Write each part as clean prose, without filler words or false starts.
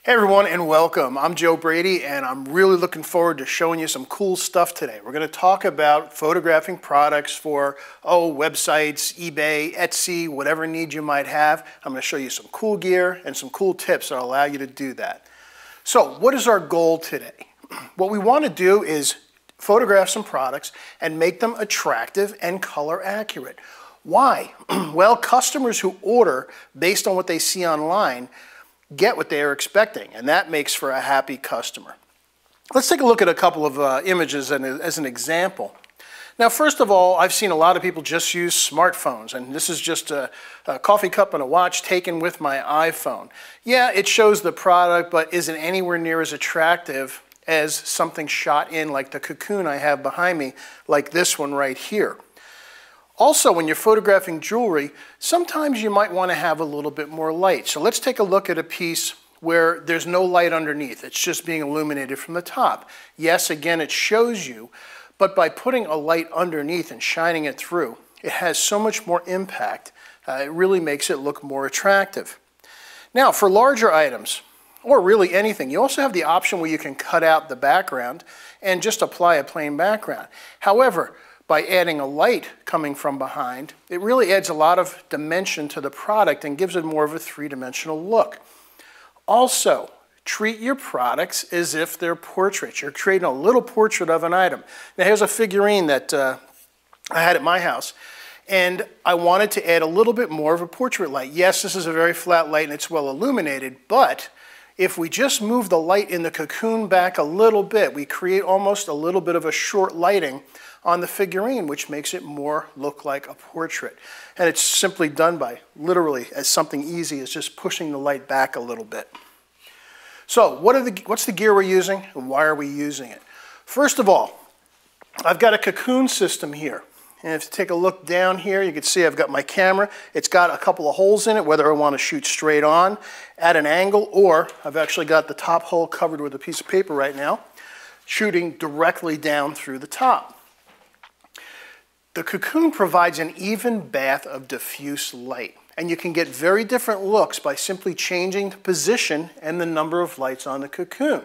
Hey everyone, and welcome. I'm Joe Brady, and I'm really looking forward to showing you some cool stuff today. We're going to talk about photographing products for websites, eBay, Etsy, whatever need you might have. I'm going to show you some cool gear and some cool tips that will allow you to do that. So what is our goal today? What we want to do is photograph some products and make them attractive and color accurate. Why? Well, customers who order based on what they see online get what they are expecting, and that makes for a happy customer. Let's take a look at a couple of images as an example. Now, first of all, I've seen a lot of people just use smartphones, and this is just a coffee cup and a watch taken with my iPhone. Yeah, it shows the product, but isn't anywhere near as attractive as something shot in like the Cocoon I have behind me, like this one right here. Also, when you're photographing jewelry, sometimes you might want to have a little bit more light. So let's take a look at a piece where there's no light underneath. It's just being illuminated from the top. Yes, again, it shows you, but by putting a light underneath and shining it through, it has so much more impact. It really makes it look more attractive. Now, for larger items, or really anything, you also have the option where you can cut out the background and just apply a plain background. However, by adding a light coming from behind, it really adds a lot of dimension to the product and gives it more of a three-dimensional look. Also, treat your products as if they're portraits. You're creating a little portrait of an item. Now here's a figurine that I had at my house, and I wanted to add a little bit more of a portrait light. Yes, this is a very flat light and it's well illuminated, but if we just move the light in the Cocoon back a little bit, we create almost a little bit of a short lighting on the figurine, which makes it more look like a portrait. And it's simply done by literally as something easy as just pushing the light back a little bit. So what's the gear we're using and why are we using it? First of all, I've got a Cocoon system here. And if you take a look down here, you can see I've got my camera. It's got a couple of holes in it, whether I want to shoot straight on, at an angle, or I've actually got the top hole covered with a piece of paper right now, shooting directly down through the top. The Cocoon provides an even bath of diffuse light, and you can get very different looks by simply changing the position and the number of lights on the Cocoon.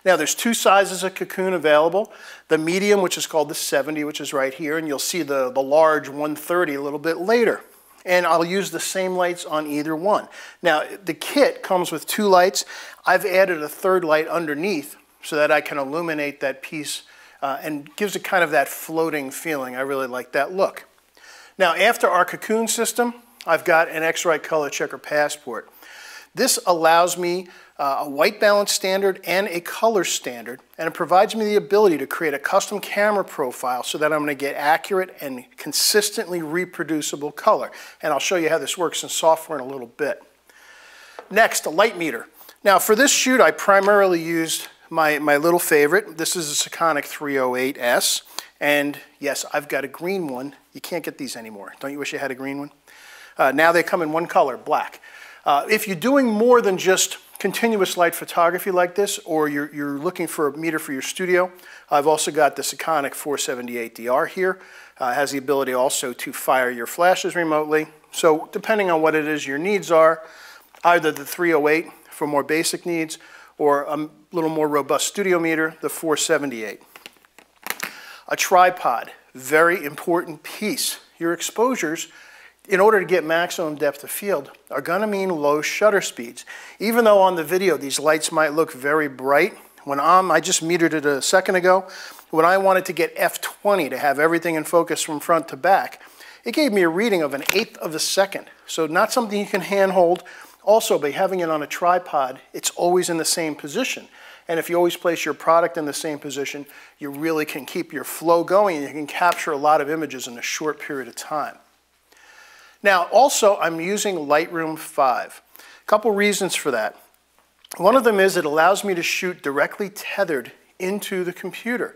Now, there's two sizes of Cocoon available. The medium, which is called the 70, which is right here, and you'll see the large 130 a little bit later. And I'll use the same lights on either one. Now, the kit comes with two lights. I've added a third light underneath so that I can illuminate that piece and gives it kind of that floating feeling. I really like that look. Now, after our Cocoon system, I've got an X-Rite Color Checker Passport. This allows me a white balance standard and a color standard, and it provides me the ability to create a custom camera profile so that I'm going to get accurate and consistently reproducible color. And I'll show you how this works in software in a little bit. Next, a light meter. Now, for this shoot, I primarily used my little favorite. This is a Sekonic 308S, and yes, I've got a green one. You can't get these anymore. Don't you wish you had a green one? Now they come in one color, black. If you're doing more than just continuous light photography like this, or you're looking for a meter for your studio, I've also got the Sekonic 478DR here. It has the ability also to fire your flashes remotely. So depending on what it is your needs are, either the 308 for more basic needs, or a little more robust studio meter, the 478. A tripod, very important piece. Your exposures, in order to get maximum depth of field, are going to mean low shutter speeds. Even though on the video these lights might look very bright, I just metered it a second ago, when I wanted to get f20 to have everything in focus from front to back, it gave me a reading of 1/8 of a second. So not something you can handhold. Also, by having it on a tripod, it's always in the same position. And if you always place your product in the same position, you really can keep your flow going and you can capture a lot of images in a short period of time. Now, also, I'm using Lightroom 5. A couple reasons for that. One of them is it allows me to shoot directly tethered into the computer.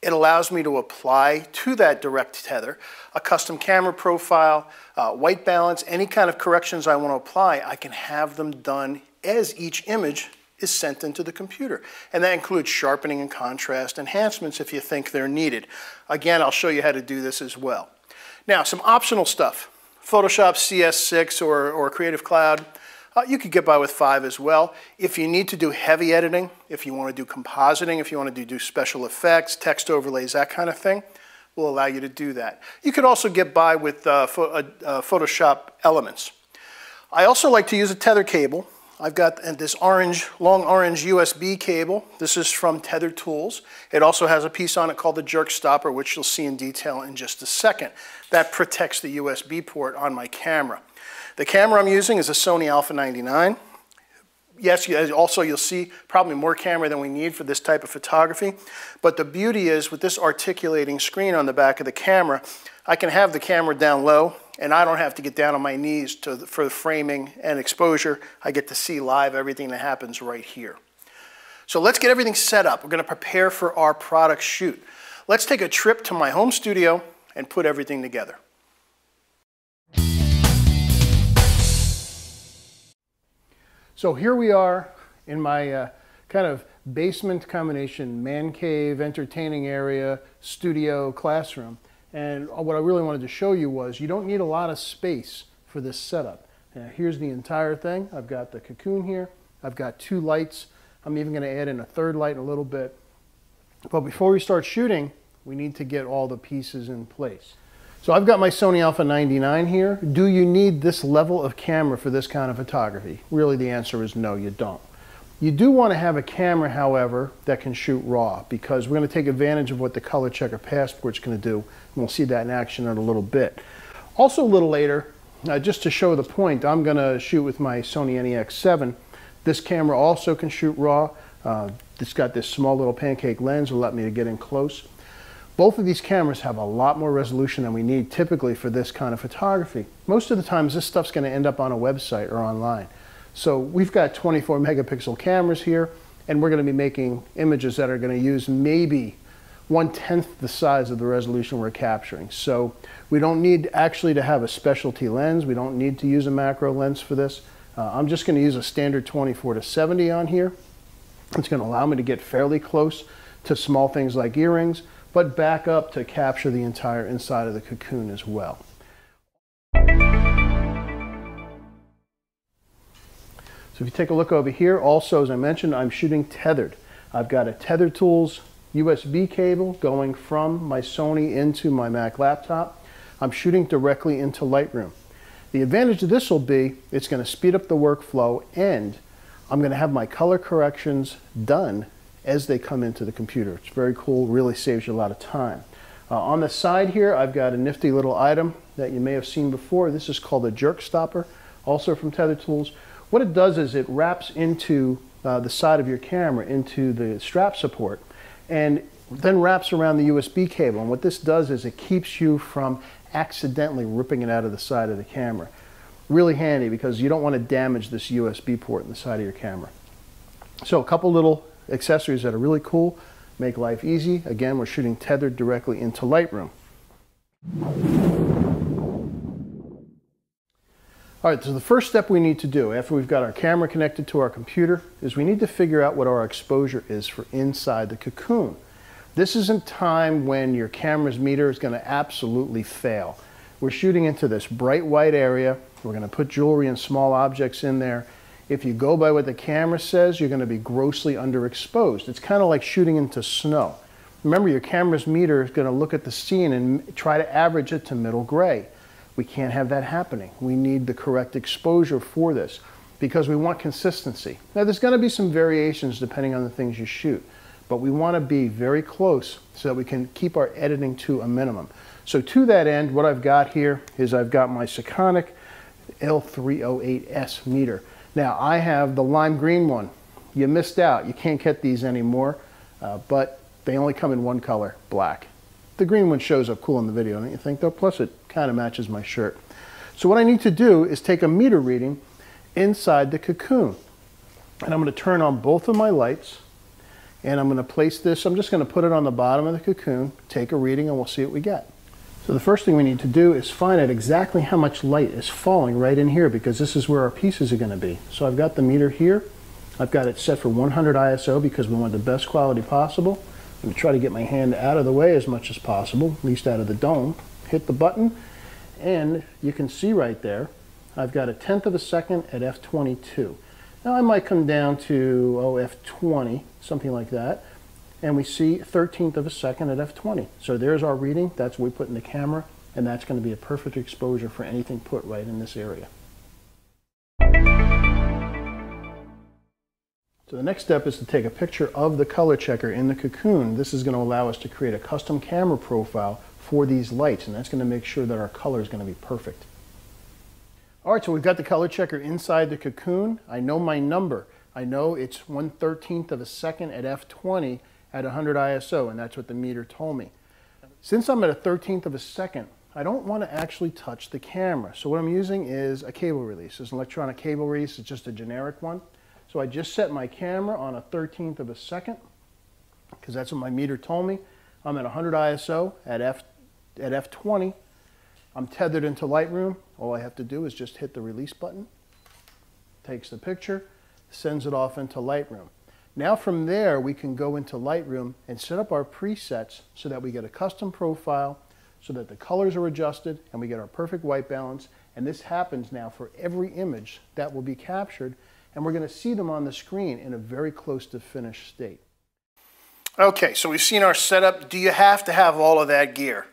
It allows me to apply to that direct tether a custom camera profile, white balance, any kind of corrections I want to apply, I can have them done as each image is sent into the computer. And that includes sharpening and contrast enhancements if you think they're needed. Again, I'll show you how to do this as well. Now, some optional stuff. Photoshop CS6 or Creative Cloud, you could get by with 5 as well. If you need to do heavy editing, if you want to do compositing, if you want to do special effects, text overlays, that kind of thing, will allow you to do that. You could also get by with Photoshop Elements. I also like to use a tether cable. I've got this long orange USB cable. This is from Tether Tools. It also has a piece on it called the jerk stopper, which you'll see in detail in just a second. That protects the USB port on my camera. The camera I'm using is a Sony Alpha 99. Yes, also you'll see probably more camera than we need for this type of photography. But the beauty is with this articulating screen on the back of the camera, I can have the camera down low and I don't have to get down on my knees for the framing and exposure. I get to see live everything that happens right here. So let's get everything set up. We're going to prepare for our product shoot. Let's take a trip to my home studio and put everything together. So here we are in my kind of basement combination, man cave, entertaining area, studio, classroom. And what I really wanted to show you was you don't need a lot of space for this setup. Here's the entire thing. I've got the cocoon here. I've got 2 lights. I'm even going to add in a 3rd light in a little bit. But before we start shooting, we need to get all the pieces in place. So I've got my Sony Alpha 99 here. Do you need this level of camera for this kind of photography? Really, the answer is no, you don't. You do want to have a camera, however, that can shoot RAW, because we're going to take advantage of what the Color Checker Passport's going to do, and we'll see that in action in a little bit. Also a little later, just to show the point, I'm going to shoot with my Sony NEX7. This camera also can shoot RAW. It's got this small little pancake lens will let me to get in close. Both of these cameras have a lot more resolution than we need typically for this kind of photography. Most of the times this stuff's going to end up on a website or online. So we've got 24 megapixel cameras here, and we're going to be making images that are going to use maybe 1/10 the size of the resolution we're capturing. So we don't need actually to have a specialty lens. We don't need to use a macro lens for this. I'm just going to use a standard 24-70 on here. It's going to allow me to get fairly close to small things like earrings, but back up to capture the entire inside of the cocoon as well. So if you take a look over here, also as I mentioned, I'm shooting tethered. I've got a Tether Tools USB cable going from my Sony into my Mac laptop. I'm shooting directly into Lightroom. The advantage of this will be it's going to speed up the workflow, and I'm going to have my color corrections done as they come into the computer. It's very cool, really saves you a lot of time. On the side here, I've got a nifty little item that you may have seen before. This is called a jerk stopper, also from Tether Tools. What it does is it wraps into the side of your camera, into the strap support, and then wraps around the USB cable. And what this does is it keeps you from accidentally ripping it out of the side of the camera. Really handy because you don't want to damage this USB port in the side of your camera. So a couple little accessories that are really cool, make life easy. Again, we're shooting tethered directly into Lightroom. All right, so the first step we need to do after we've got our camera connected to our computer is we need to figure out what our exposure is for inside the cocoon. This isn't time when your camera's meter is going to absolutely fail. We're shooting into this bright white area. We're going to put jewelry and small objects in there. If you go by what the camera says, you're going to be grossly underexposed. It's kind of like shooting into snow. Remember, your camera's meter is going to look at the scene and try to average it to middle gray. We can't have that happening. We need the correct exposure for this because we want consistency. Now, there's going to be some variations depending on the things you shoot, but we want to be very close so that we can keep our editing to a minimum. So to that end, what I've got here is I've got my Sekonic L308S meter. Now, I have the lime green one. You missed out. You can't get these anymore, but they only come in one color, black. The green one shows up cool in the video, don't you think, though? Plus, it kind of matches my shirt. So what I need to do is take a meter reading inside the cocoon. And I'm going to turn on both of my lights, and I'm going to place this, I'm just going to put it on the bottom of the cocoon, take a reading, and we'll see what we get. So the first thing we need to do is find out exactly how much light is falling right in here, because this is where our pieces are going to be. So I've got the meter here. I've got it set for 100 ISO because we want the best quality possible. I'm going to try to get my hand out of the way as much as possible, at least out of the dome. Hit the button, and you can see right there, I've got a 1/10 of a second at f22. Now I might come down to, f20, something like that, and we see 1/13 of a second at f20. So there's our reading, that's what we put in the camera, and that's going to be a perfect exposure for anything put right in this area. So the next step is to take a picture of the color checker in the cocoon. This is going to allow us to create a custom camera profile for these lights, and that's going to make sure that our color is going to be perfect. All right, so we've got the color checker inside the cocoon. I know my number. I know it's 1/13 of a second at f20 at 100 ISO, and that's what the meter told me. Since I'm at a 1/13 of a second, I don't want to actually touch the camera. So what I'm using is a cable release. It's an electronic cable release. It's just a generic one. So I just set my camera on a 1/13 of a second because that's what my meter told me. I'm at 100 ISO at f20. I'm tethered into Lightroom. All I have to do is just hit the release button. Takes the picture, sends it off into Lightroom. Now from there we can go into Lightroom and set up our presets so that we get a custom profile, so that the colors are adjusted and we get our perfect white balance. And this happens now for every image that will be captured, and we're going to see them on the screen in a very close to finished state. Okay, so we've seen our setup. Do you have to have all of that gear?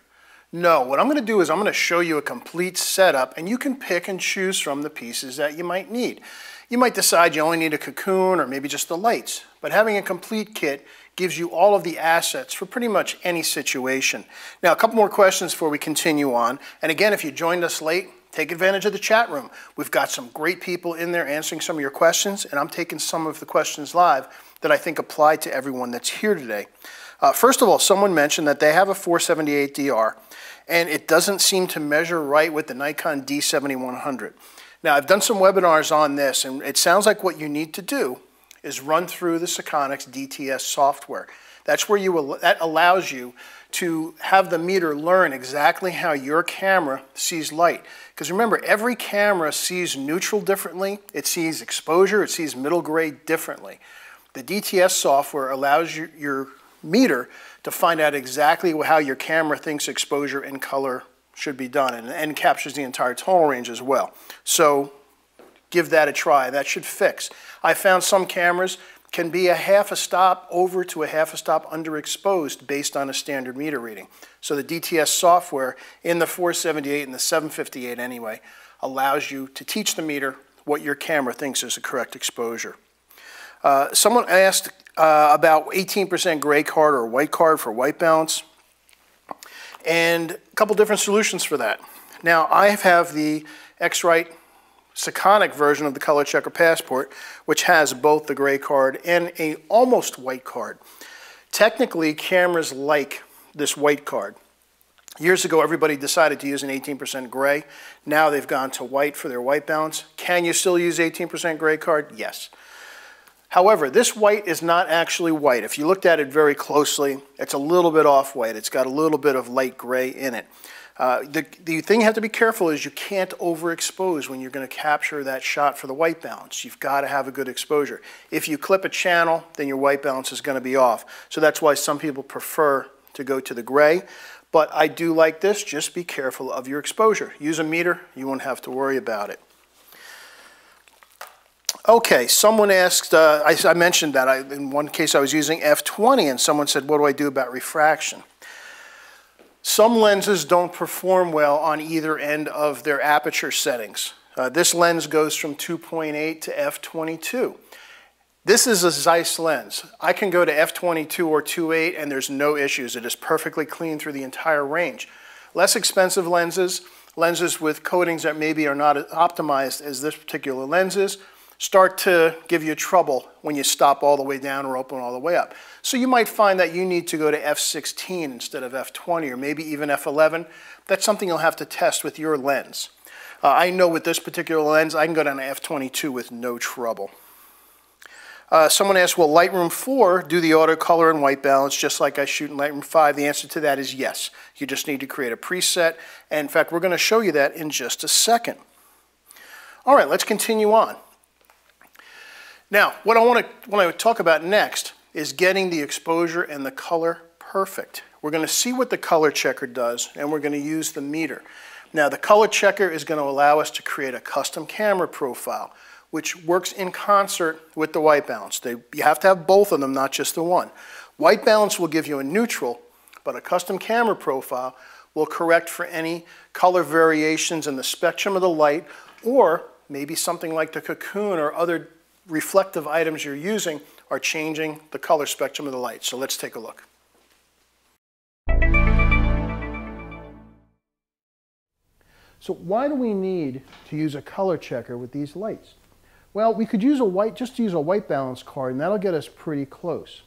No, what I'm going to do is I'm going to show you a complete setup, and you can pick and choose from the pieces that you might need. You might decide you only need a cocoon or maybe just the lights, but having a complete kit gives you all of the assets for pretty much any situation. Now, a couple more questions before we continue on. And again, if you joined us late, take advantage of the chat room. We've got some great people in there answering some of your questions, and I'm taking some of the questions live that I think apply to everyone that's here today. First of all, someone mentioned that they have a 478 DR, and it doesn't seem to measure right with the Nikon D7100. Now, I've done some webinars on this, and it sounds like what you need to do is run through the Sekonic's DTS software. That's where that allows you to have the meter learn exactly how your camera sees light. Because remember, every camera sees neutral differently, it sees exposure, it sees middle gray differently. The DTS software allows your meter to find out exactly how your camera thinks exposure and color should be done, and captures the entire tonal range as well. So give that a try. That should fix. I found some cameras can be a half a stop over to a half a stop underexposed based on a standard meter reading. So the DTS software in the 478 and the 758 anyway allows you to teach the meter what your camera thinks is the correct exposure. Someone asked about 18% gray card or white card for white balance, and a couple different solutions for that. Now, I have the X-Rite Sekonic version of the Color Checker Passport, which has both the gray card and a almost white card. Technically, cameras like this white card. Years ago, everybody decided to use an 18% gray. Now they've gone to white for their white balance. Can you still use 18% gray card? Yes. However, this white is not actually white. If you looked at it very closely, it's a little bit off-white. It's got a little bit of light gray in it. The thing you have to be careful is you can't overexpose when you're going to capture that shot for the white balance. You've got to have a good exposure. If you clip a channel, then your white balance is going to be off. So that's why some people prefer to go to the gray. But I do like this. Just be careful of your exposure. Use a meter. You won't have to worry about it. Okay, someone asked, I mentioned that in one case I was using f/20 and someone said, what do I do about refraction? Some lenses don't perform well on either end of their aperture settings. This lens goes from 2.8 to f/22. This is a Zeiss lens. I can go to f/22 or 2.8 and there's no issues. It is perfectly clean through the entire range. Less expensive lenses, lenses with coatings that maybe are not as optimized as this particular lens is, start to give you trouble when you stop all the way down or open all the way up. So you might find that you need to go to f/16 instead of f/20 or maybe even f/11. That's something you'll have to test with your lens. I know with this particular lens, I can go down to f/22 with no trouble. Someone asked, will Lightroom 4 do the auto color and white balance just like I shoot in Lightroom 5? The answer to that is yes. You just need to create a preset. And in fact, we're going to show you that in just a second. All right, let's continue on. Now, what I want to talk about next is getting the exposure and the color perfect. We're going to see what the color checker does, and we're going to use the meter. Now, the color checker is going to allow us to create a custom camera profile, which works in concert with the white balance. You have to have both of them, not just the one. White balance will give you a neutral, but a custom camera profile will correct for any color variations in the spectrum of the light, or maybe something like the cocoon or other reflective items you're using are changing the color spectrum of the light. So let's take a look. So why do we need to use a color checker with these lights? Well, we could use just use a white balance card and that'll get us pretty close.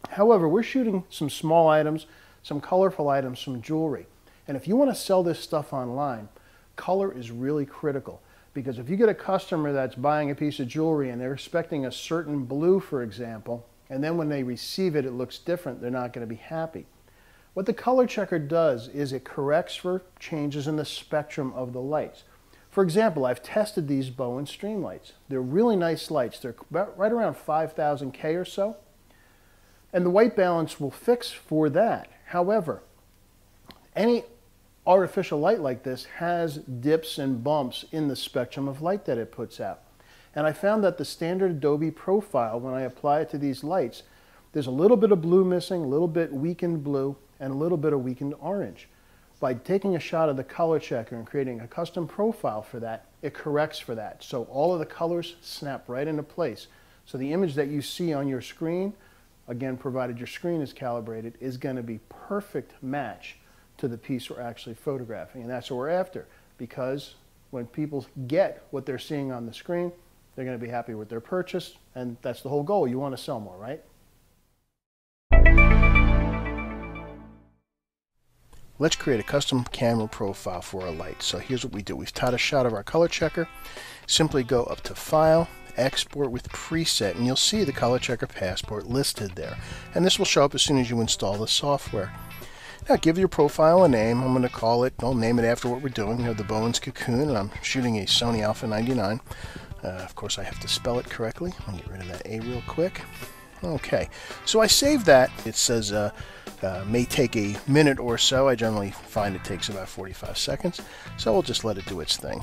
However, we're shooting some small items, some colorful items, some jewelry. And if you want to sell this stuff online, color is really critical. Because if you get a customer that's buying a piece of jewelry and they're expecting a certain blue, for example, and then when they receive it, it looks different, they're not going to be happy. What the color checker does is it corrects for changes in the spectrum of the lights. For example, I've tested these Bowen Stream lights. They're really nice lights. They're right around 5,000 K or so. And the white balance will fix for that. However, any artificial light like this has dips and bumps in the spectrum of light that it puts out. And I found that the standard Adobe profile, when I apply it to these lights, there's a little bit of blue missing, a little bit weakened blue, and a little bit of weakened orange. By taking a shot of the color checker and creating a custom profile for that, it corrects for that. So all of the colors snap right into place. So the image that you see on your screen, again, provided your screen is calibrated, is going to be perfect match to the piece we're actually photographing. And that's what we're after, because when people get what they're seeing on the screen, they're going to be happy with their purchase, and that's the whole goal. You want to sell more, right? Let's create a custom camera profile for our light. So here's what we do. We've taught a shot of our color checker. Simply go up to File, Export with Preset, and you'll see the color checker passport listed there. And this will show up as soon as you install the software. Now give your profile a name. I'm going to call it, I'll name it after what we're doing. We have the Bowen's Cocoon, and I'm shooting a Sony Alpha 99. Of course, I have to spell it correctly. I'll get rid of that A real quick. Okay, so I saved that. It says may take a minute or so. I generally find it takes about 45 seconds, so we'll just let it do its thing.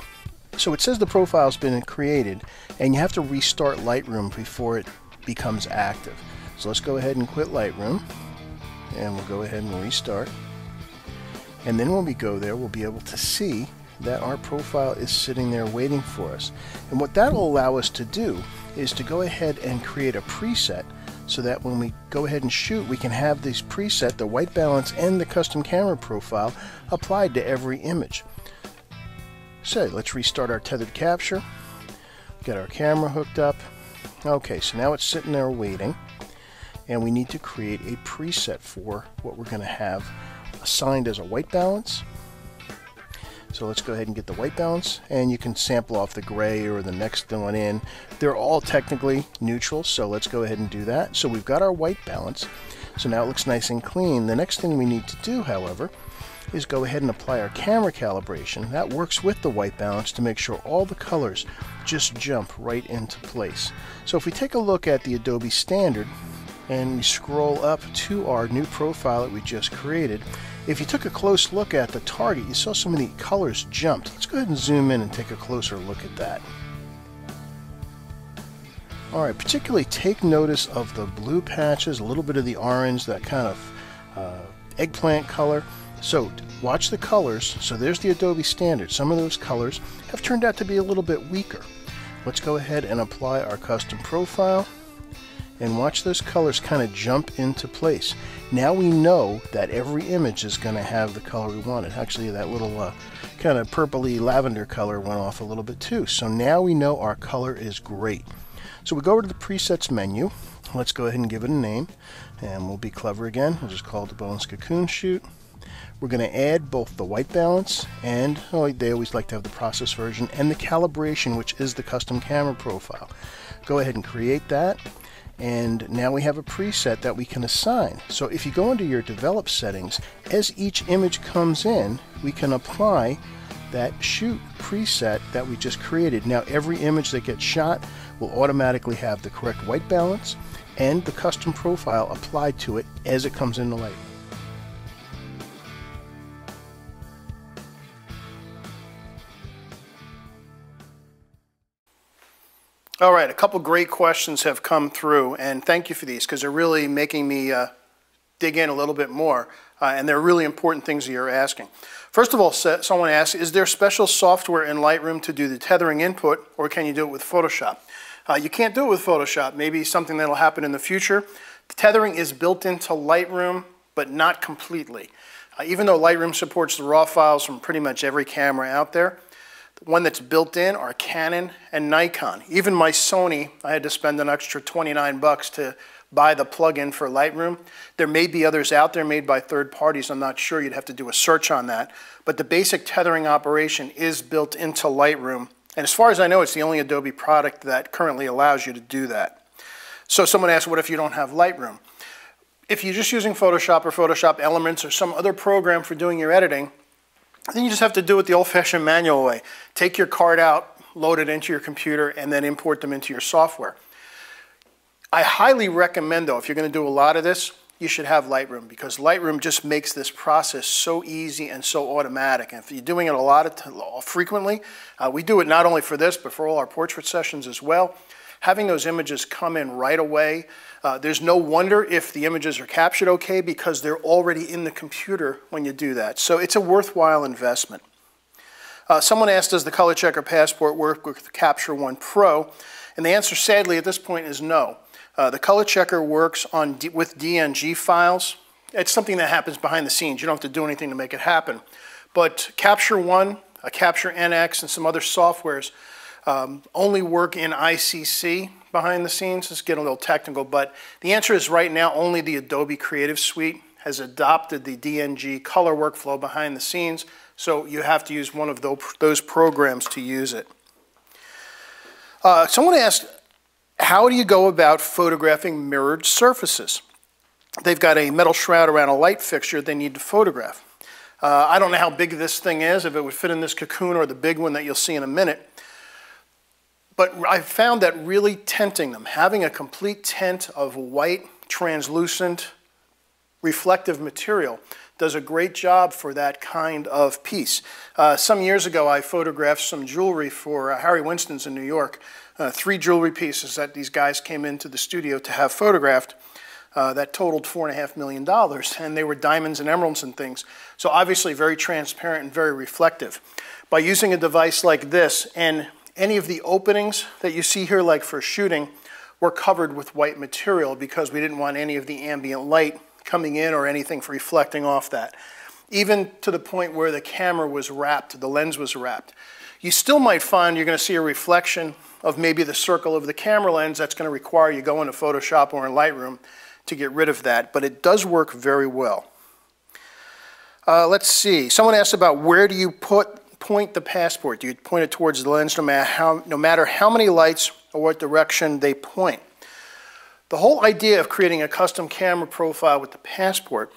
So it says the profile's been created, and you have to restart Lightroom before it becomes active. So let's go ahead and quit Lightroom, and we'll go ahead and restart. And then when we go there, we'll be able to see that our profile is sitting there waiting for us. And what that will allow us to do is to go ahead and create a preset so that when we go ahead and shoot, we can have this preset, the white balance and the custom camera profile, applied to every image. So let's restart our tethered capture, get our camera hooked up. Okay, so now it's sitting there waiting, and we need to create a preset for what we're going to have assigned as a white balance. So let's go ahead and get the white balance, and you can sample off the gray or the next one in. They're all technically neutral, so let's go ahead and do that. So we've got our white balance, so now it looks nice and clean. The next thing we need to do, however, is go ahead and apply our camera calibration. That works with the white balance to make sure all the colors just jump right into place. So if we take a look at the Adobe Standard and we scroll up to our new profile that we just created, if you took a close look at the target, you saw so many colors jumped. Let's go ahead and zoom in and take a closer look at that. Alright, particularly take notice of the blue patches, a little bit of the orange, that kind of eggplant color. So watch the colors. So there's the Adobe Standard. Some of those colors have turned out to be a little bit weaker. Let's go ahead and apply our custom profile and watch those colors kind of jump into place. Now we know that every image is going to have the color we wanted. Actually, that little kind of purpley lavender color went off a little bit too. So now we know our color is great. So we go over to the presets menu. Let's go ahead and give it a name, and we'll be clever again. We'll just call it the Bones Cocoon Shoot. We're going to add both the white balance and, oh, they always like to have the process version, and the calibration, which is the custom camera profile. Go ahead and create that, and now we have a preset that we can assign. So if you go into your develop settings, as each image comes in, we can apply that shoot preset that we just created. Now every image that gets shot will automatically have the correct white balance and the custom profile applied to it as it comes into light. All right, a couple great questions have come through, and thank you for these because they're really making me dig in a little bit more, and they're really important things that you're asking. First of all, someone asked, is there special software in Lightroom to do the tethering input, or can you do it with Photoshop? You can't do it with Photoshop. Maybe something that will happen in the future. The tethering is built into Lightroom, but not completely. Even though Lightroom supports the RAW files from pretty much every camera out there, the one that's built in are Canon and Nikon. Even my Sony, I had to spend an extra 29 bucks to buy the plug-in for Lightroom. There may be others out there made by third parties. I'm not sure. You'd have to do a search on that. But the basic tethering operation is built into Lightroom. And as far as I know, it's the only Adobe product that currently allows you to do that. So someone asked, what if you don't have Lightroom? If you're just using Photoshop or Photoshop Elements or some other program for doing your editing, then you just have to do it the old-fashioned manual way. Take your card out, load it into your computer, and then import them into your software. I highly recommend, though, if you're going to do a lot of this, you should have Lightroom, because Lightroom just makes this process so easy and so automatic. And if you're doing it a lot frequently, we do it not only for this, but for all our portrait sessions as well. Having those images come in right away, there's no wonder if the images are captured okay, because they're already in the computer when you do that. So it's a worthwhile investment. Someone asked, does the Color Checker Passport work with Capture One Pro? And the answer, sadly, at this point is no. The Color Checker works with DNG files. It's something that happens behind the scenes. You don't have to do anything to make it happen. But Capture One, Capture NX, and some other softwares only work in ICC behind the scenes. It's getting a little technical, but the answer is right now only the Adobe Creative Suite has adopted the DNG color workflow behind the scenes, so you have to use one of those programs to use it. Someone asked, how do you go about photographing mirrored surfaces? They've got a metal shroud around a light fixture they need to photograph. I don't know how big this thing is, if it would fit in this cocoon or the big one that you'll see in a minute. But I found that really tinting them, having a complete tint of white, translucent, reflective material does a great job for that kind of piece. Some years ago, I photographed some jewelry for Harry Winston's in New York. 3 jewelry pieces that these guys came into the studio to have photographed that totaled $4.5 million, and they were diamonds and emeralds and things. So obviously very transparent and very reflective. By using a device like this, and any of the openings that you see here, like for shooting, were covered with white material because we didn't want any of the ambient light coming in or anything reflecting off that. Even to the point where the camera was wrapped, the lens was wrapped. You still might find you're going to see a reflection of maybe the circle of the camera lens. That's going to require you go into Photoshop or in Lightroom to get rid of that, but it does work very well. Let's see. Someone asked about where do you point the passport? Do you point it towards the lens no matter how many lights or what direction they point? The whole idea of creating a custom camera profile with the passport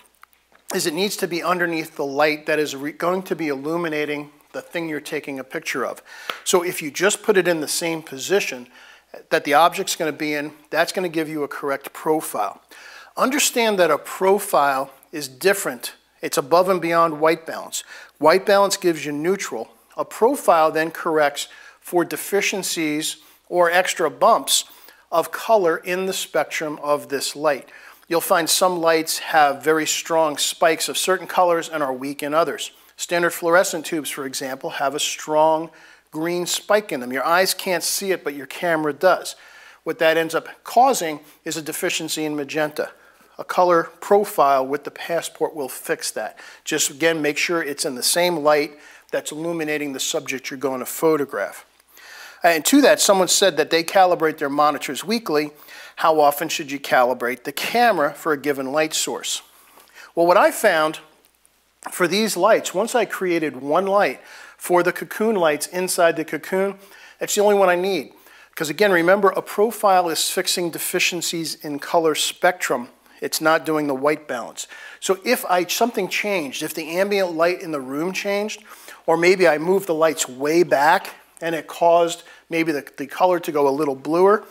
is it needs to be underneath the light that is going to be illuminating the thing you're taking a picture of. So if you just put it in the same position that the object's going to be in, that's going to give you a correct profile. Understand that a profile is different. It's above and beyond white balance. White balance gives you neutral. A profile then corrects for deficiencies or extra bumps of color in the spectrum of this light. You'll find some lights have very strong spikes of certain colors and are weak in others. Standard fluorescent tubes, for example, have a strong green spike in them. Your eyes can't see it, but your camera does. What that ends up causing is a deficiency in magenta. A color profile with the Passport will fix that. Just again, make sure it's in the same light that's illuminating the subject you're going to photograph. And to that, someone said that they calibrate their monitors weekly. How often should you calibrate the camera for a given light source? Well, what I found for these lights, once I created one light for the cocoon lights inside the cocoon, that's the only one I need. Because again, remember, a profile is fixing deficiencies in color spectrum. It's not doing the white balance. So if something changed, if the ambient light in the room changed, or maybe I moved the lights way back and it caused maybe the color to go a little bluer,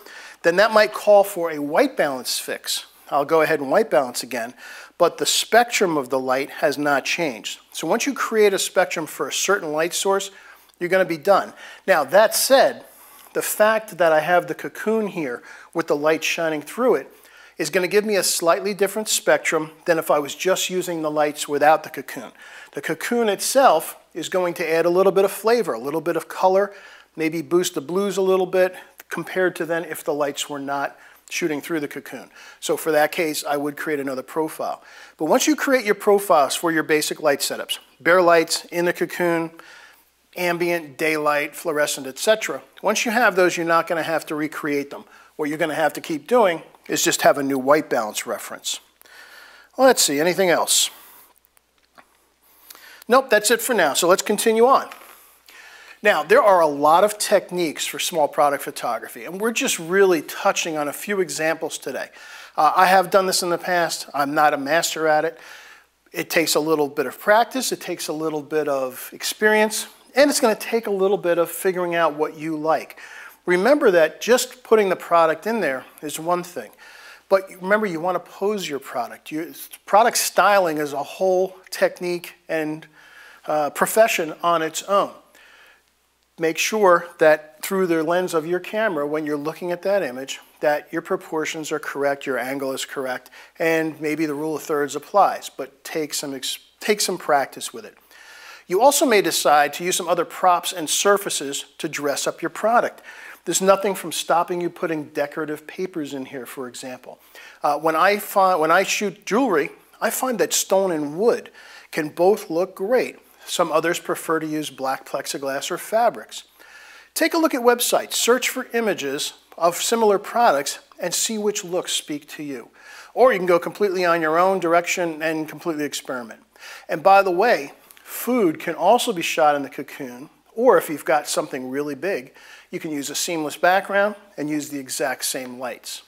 then that might call for a white balance fix. I'll go ahead and white balance again, but the spectrum of the light has not changed. So once you create a spectrum for a certain light source, you're going to be done. Now that said, the fact that I have the cocoon here with the light shining through it is going to give me a slightly different spectrum than if I was just using the lights without the cocoon. The cocoon itself is going to add a little bit of flavor, a little bit of color, maybe boost the blues a little bit compared to then if the lights were not shooting through the cocoon. So for that case, I would create another profile. But once you create your profiles for your basic light setups, bare lights in the cocoon, ambient, daylight, fluorescent, etc. Once you have those, you're not going to have to recreate them. What you're going to have to keep doing is just have a new white balance reference. Let's see, anything else? Nope, that's it for now. So let's continue on. Now, there are a lot of techniques for small product photography, and we're just really touching on a few examples today. I have done this in the past. I'm not a master at it. It takes a little bit of practice. It takes a little bit of experience, and it's going to take a little bit of figuring out what you like. Remember that just putting the product in there is one thing, but remember you want to pose your product. Product styling is a whole technique and profession on its own. Make sure that through the lens of your camera, when you're looking at that image, that your proportions are correct, your angle is correct, and maybe the rule of thirds applies, but take some practice with it. You also may decide to use some other props and surfaces to dress up your product. There's nothing from stopping you putting decorative papers in here, for example. When I shoot jewelry, I find that stone and wood can both look great. Some others prefer to use black plexiglass or fabrics. Take a look at websites, search for images of similar products and see which looks speak to you. Or you can go completely on your own direction and completely experiment. And by the way, food can also be shot in the cocoon, or if you've got something really big, you can use a seamless background and use the exact same lights.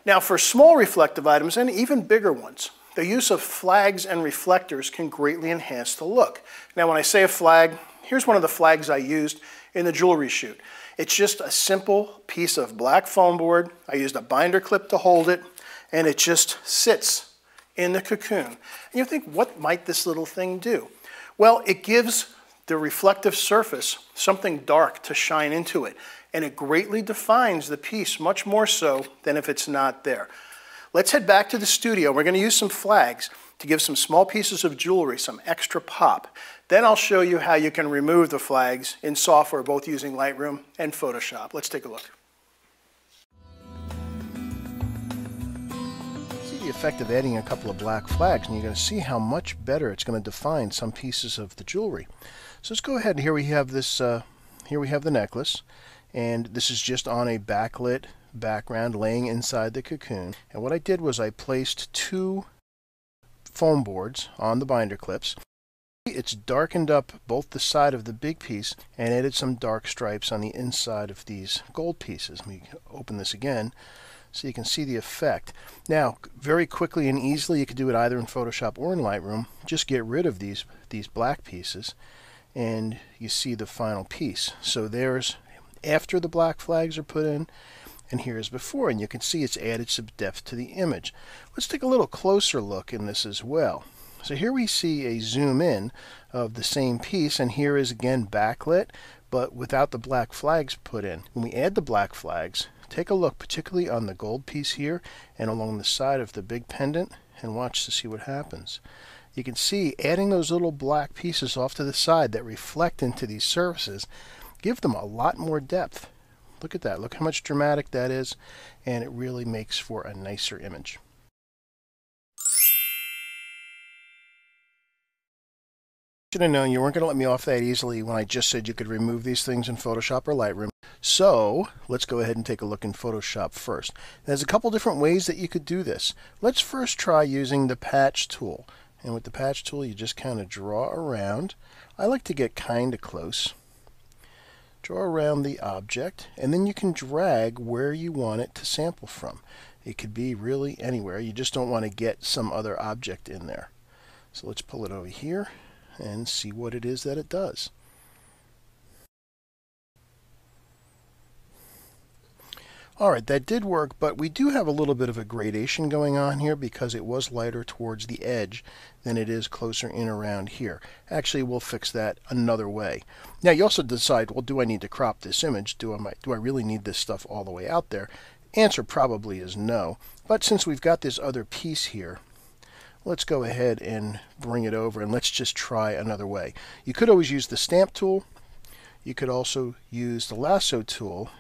Now for small reflective items and even bigger ones, the use of flags and reflectors can greatly enhance the look. Now when I say a flag, here's one of the flags I used in the jewelry shoot. It's just a simple piece of black foam board. I used a binder clip to hold it, and it just sits in the cocoon. And you think, what might this little thing do? Well, it gives the reflective surface something dark to shine into it, and it greatly defines the piece, much more so than if it's not there. Let's head back to the studio. We're going to use some flags to give some small pieces of jewelry some extra pop. Then I'll show you how you can remove the flags in software, both using Lightroom and Photoshop. Let's take a look. See the effect of adding a couple of black flags, and you're going to see how much better it's going to define some pieces of the jewelry. So let's go ahead. Here we have this. Here we have the necklace, and this is just on a backlit background laying inside the cocoon. And what I did was I placed two foam boards on the binder clips. It's darkened up both the side of the big piece and added some dark stripes on the inside of these gold pieces. Let me open this again so you can see the effect. Now, very quickly and easily, you could do it either in Photoshop or in Lightroom. Just get rid of these black pieces and you see the final piece. So there's after the black flags are put in, and here's before, and you can see it's added some depth to the image. Let's take a little closer look in this as well. So here we see a zoom in of the same piece, and here is again backlit, but without the black flags put in. When we add the black flags, take a look particularly on the gold piece here and along the side of the big pendant, and watch to see what happens. You can see adding those little black pieces off to the side that reflect into these surfaces give them a lot more depth. Look at that. Look how much dramatic that is, and it really makes for a nicer image. Should have known you weren't going to let me off that easily when I just said you could remove these things in Photoshop or Lightroom. So let's go ahead and take a look in Photoshop first. There's a couple different ways that you could do this. Let's first try using the patch tool. And with the patch tool, you just kind of draw around. I like to get kind of close. Draw around the object, and then you can drag where you want it to sample from. It could be really anywhere. You just don't want to get some other object in there. So let's pull it over here and see what it is that it does. Alright, that did work, but we do have a little bit of a gradation going on here because it was lighter towards the edge than it is closer in around here. Actually, we'll fix that another way. Now, you also decide, well, do I need to crop this image? Do I really need this stuff all the way out there? Answer probably is no. But since we've got this other piece here, let's go ahead and bring it over and let's just try another way. You could always use the stamp tool. You could also use the lasso tool.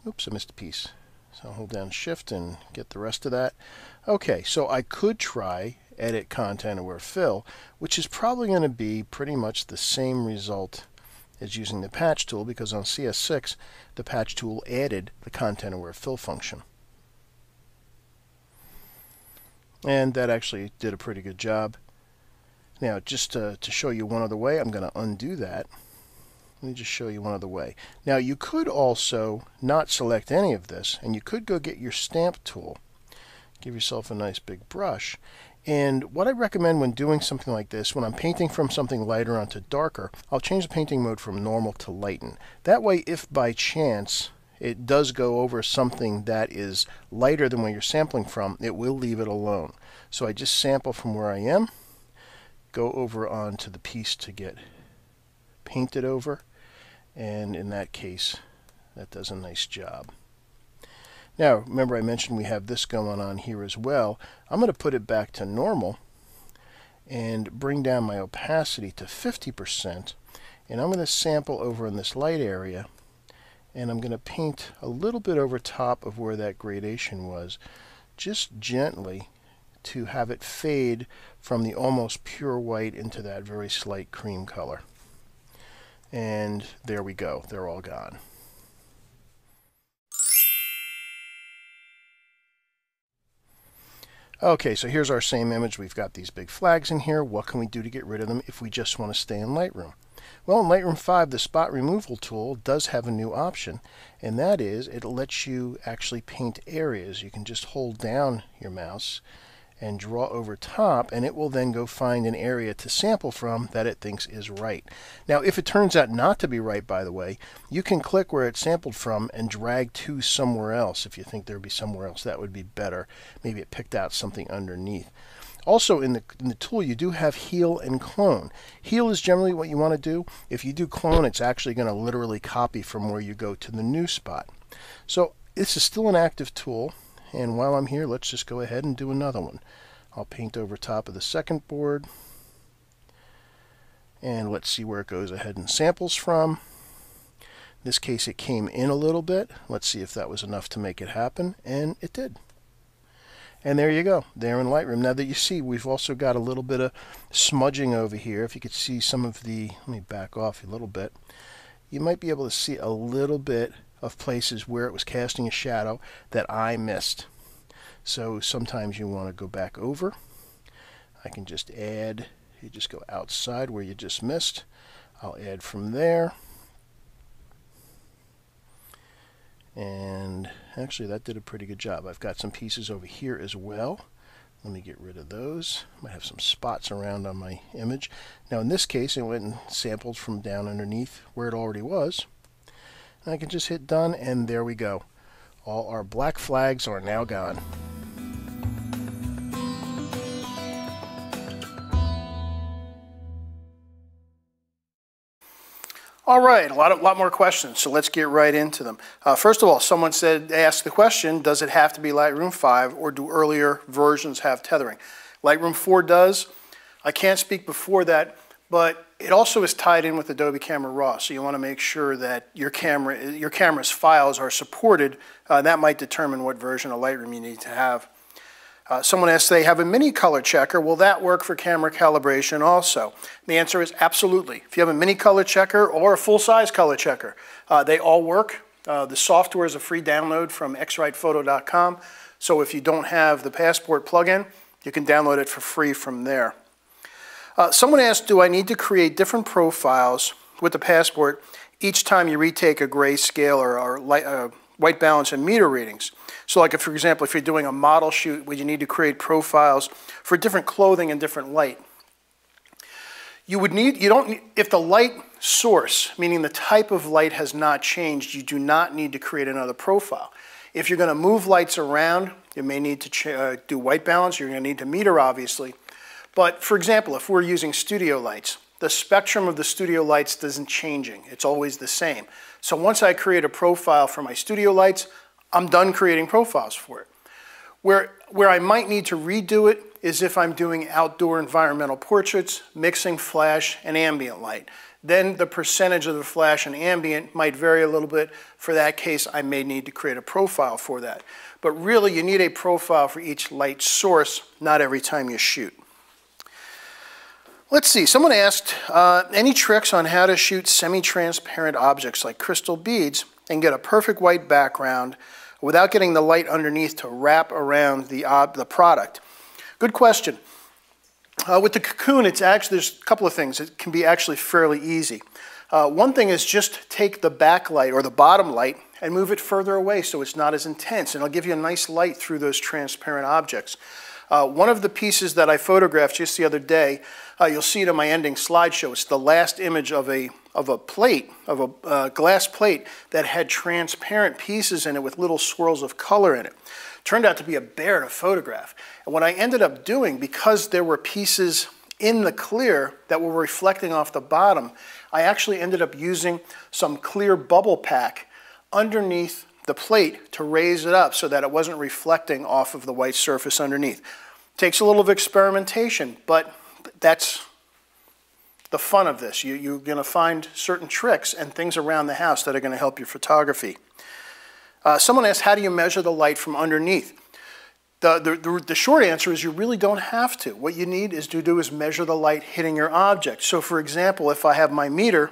Oops, I missed a piece. So I'll hold down Shift and get the rest of that. Okay, so I could try Edit Content Aware Fill, which is probably going to be pretty much the same result as using the Patch tool, because on CS6, the Patch tool added the Content Aware Fill function. And that actually did a pretty good job. Now, just to show you one other way, I'm going to undo that. Let me just show you one other way. Now, you could also not select any of this, and you could go get your stamp tool. Give yourself a nice big brush. And what I recommend when doing something like this, when I'm painting from something lighter onto darker, I'll change the painting mode from normal to lighten. That way, if by chance it does go over something that is lighter than where you're sampling from, it will leave it alone. So I just sample from where I am, go over onto the piece to get painted over, and in that case, that does a nice job. Now, remember I mentioned we have this going on here as well. I'm going to put it back to normal and bring down my opacity to 50%, and I'm going to sample over in this light area, and I'm going to paint a little bit over top of where that gradation was, just gently to have it fade from the almost pure white into that very slight cream color. And there we go, they're all gone. Okay, so here's our same image. We've got these big flags in here. What can we do to get rid of them if we just want to stay in Lightroom? Well, in Lightroom 5, the spot removal tool does have a new option, and that is it lets you actually paint areas. You can just hold down your mouse and draw over top, and it will then go find an area to sample from that it thinks is right. Now, if it turns out not to be right, by the way, you can click where it's sampled from and drag to somewhere else. If you think there would be somewhere else that would be better, maybe it picked out something underneath. Also, in the tool, you do have heal and clone. Heal is generally what you want to do. If you do clone, it's actually going to literally copy from where you go to the new spot. So this is still an active tool. And while I'm here, let's just go ahead and do another one. I'll paint over top of the second board. And let's see where it goes ahead and samples from. In this case, it came in a little bit. Let's see if that was enough to make it happen. And it did. And there you go, there in Lightroom. Now that you see, we've also got a little bit of smudging over here. If you could see some of the, let me back off a little bit. You might be able to see a little bit of places where it was casting a shadow that I missed. So sometimes you want to go back over. I can just add, you just go outside where you just missed. I'll add from there. And actually that did a pretty good job. I've got some pieces over here as well. Let me get rid of those. Might have some spots around on my image. Now in this case, it went and sampled from down underneath where it already was. And I can just hit done, and there we go. All our black flags are now gone. All right, a lot more questions, so let's get right into them. First of all, someone asked the question, does it have to be Lightroom 5 or do earlier versions have tethering? Lightroom 4 does. I can't speak before that, but it also is tied in with Adobe Camera Raw, so you want to make sure that your camera's files are supported. That might determine what version of Lightroom you need to have. Someone asked, they have a mini color checker. Will that work for camera calibration also? The answer is absolutely. If you have a mini color checker or a full-size color checker, they all work. The software is a free download from xrightphoto.com. So if you don't have the Passport plugin, you can download it for free from there. Someone asked, do I need to create different profiles with the Passport each time you retake a grayscale or white balance and meter readings? So like, for example, if you're doing a model shoot where you need to create profiles for different clothing and different light, if the light source, meaning the type of light has not changed, you do not need to create another profile. If you're going to move lights around, you may need to do white balance, you're going to need to meter obviously. But for example, if we're using studio lights, the spectrum of the studio lights isn't changing. It's always the same. So once I create a profile for my studio lights, I'm done creating profiles for it. Where I might need to redo it is if I'm doing outdoor environmental portraits, mixing flash and ambient light. Then the percentage of the flash and ambient might vary a little bit. For that case, I may need to create a profile for that. But really, you need a profile for each light source, not every time you shoot. Let's see, someone asked, any tricks on how to shoot semi-transparent objects like crystal beads and get a perfect white background without getting the light underneath to wrap around the product? Good question. With the Cocoon, there's a couple of things. It can be actually fairly easy. One thing is just take the backlight or the bottom light and move it further away so it's not as intense, and it'll give you a nice light through those transparent objects. One of the pieces that I photographed just the other day, you'll see it in my ending slideshow. It's the last image of a glass plate that had transparent pieces in it with little swirls of color in it. Turned out to be a bear to photograph. And what I ended up doing, because there were pieces in the clear that were reflecting off the bottom, I actually ended up using some clear bubble pack underneath the plate to raise it up so that it wasn't reflecting off of the white surface underneath. Takes a little of experimentation, but that's the fun of this. You're going to find certain tricks and things around the house that are going to help your photography. Someone asked, how do you measure the light from underneath? The short answer is you really don't have to. What you need to do is measure the light hitting your object. So for example, if I have my meter,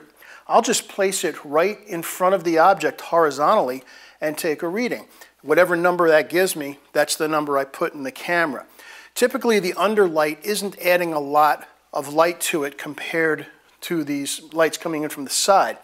I'll just place it right in front of the object horizontally and take a reading. Whatever number that gives me, that's the number I put in the camera. Typically the underlight isn't adding a lot of light to it compared to these lights coming in from the side.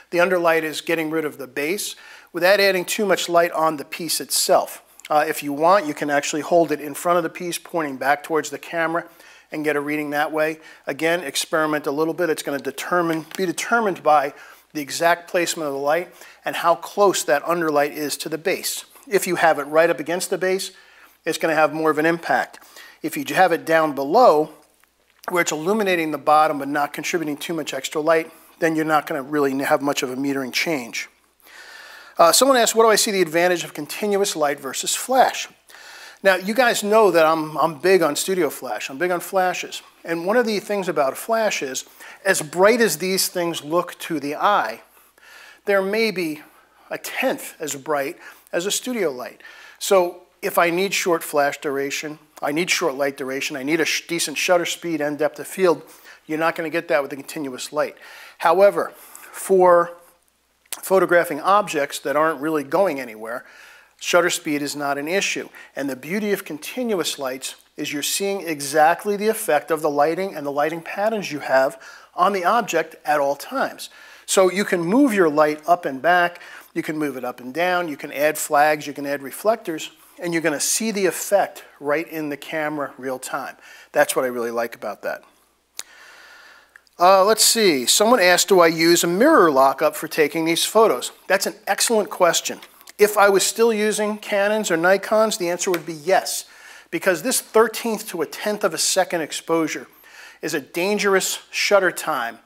The underlight is getting rid of the base without adding too much light on the piece itself. If you want, you can actually hold it in front of the piece, pointing back towards the camera, and get a reading that way. Again, experiment a little bit. It's going to be determined by the exact placement of the light and how close that underlight is to the base. If you have it right up against the base, it's going to have more of an impact. If you have it down below, where it's illuminating the bottom but not contributing too much extra light, then you're not going to really have much of a metering change. Someone asked, what do I see the advantage of continuous light versus flash? Now, you guys know that I'm big on studio flash. I'm big on flashes. And one of the things about a flash is, as bright as these things look to the eye, they're maybe a tenth as bright as a studio light. So if I need short flash duration, I need short light duration, I need a decent shutter speed and depth of field, you're not going to get that with the continuous light. However, for photographing objects that aren't really going anywhere, shutter speed is not an issue. And the beauty of continuous lights is you're seeing exactly the effect of the lighting and the lighting patterns you have on the object at all times. So you can move your light up and back, you can move it up and down, you can add flags, you can add reflectors, and you're going to see the effect right in the camera real time. That's what I really like about that. Let's see, someone asked, do I use a mirror lockup for taking these photos? That's an excellent question. If I was still using Canons or Nikons, the answer would be yes, because this 1/13 to a 1/10 of a second exposure is a dangerous shutter time